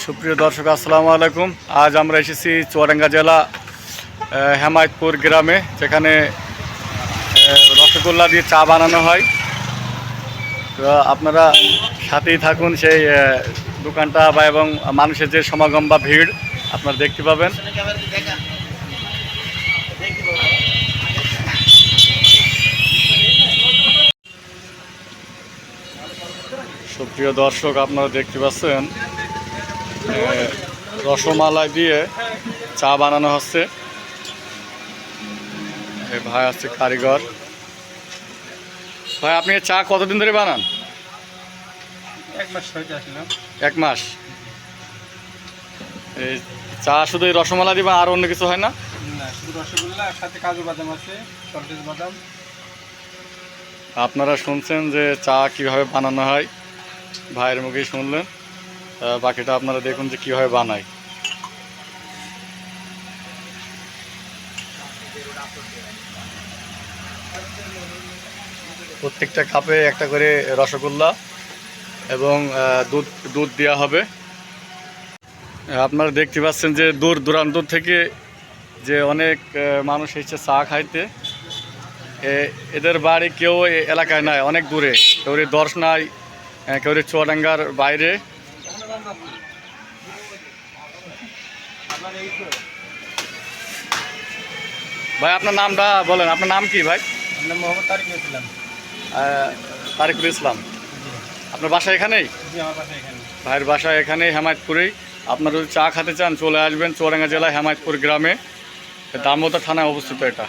সুপ্রিয় দর্শক আসসালামু আলাইকুম। আজ আমরা এসেছি চুয়াডাঙ্গা জেলা হেমায়তপুর গ্রামে, যেখানে রসগোল্লা দিয়ে চা বানানো হয়। তো আপনারা সাথেই থাকুন, সেই দোকানটা বা এবং মানুষের যে সমাগম বা ভিড় আপনারা দেখতে পাবেন। সুপ্রিয় দর্শক, আপনারা দেখতে পাচ্ছেন রসমালাই দিয়ে চা বানানো হচ্ছে। এই ভাই আছে কারিগর। ভাই, আপনি চা কতদিন ধরে বানান? এক মাস। এই চা শুধু এই রসমালাই দিবা, আর অন্য কিছু হয় না? শুধু রসগোল্লা, সাথে কাজু বাদাম আছে, সন্দেশ বাদাম। আপনারা শুনছেন যে চা কিভাবে বানানো হয়, ভাইয়ের মুখেই শুনলেন। বাকিটা আপনারা দেখুন যে কীভাবে বানায়। প্রত্যেকটা কাপে একটা করে রসগোল্লা এবং দুধ দেওয়া হবে। আপনারা দেখতে পাচ্ছেন যে দূর দূরান্ত থেকে যে অনেক মানুষ এসেছে চা খাইতে। এদের বাড়ি কেউ এলাকায় নাই, অনেক দূরে, কেউ দর্শ নাই, কেউ চুয়াডাঙ্গার বাইরে। ভাই, আপনার নামটা বলেন। আপনার নাম কি ভাই? মোহাম্মদ তারিকুল ইসলাম। তারিকুল ইসলাম। আপনার বাসা এখানেই? আমার বাসা এখানে। ভাইয়ের বাসা এখানেই, হেমায়তপুরেই। আপনারা যদি চা খেতে চান চলে আসবেন চুয়াডাঙ্গা জেলা হেমায়তপুর গ্রামে, দামোদর থানায় অবস্থিত এটা।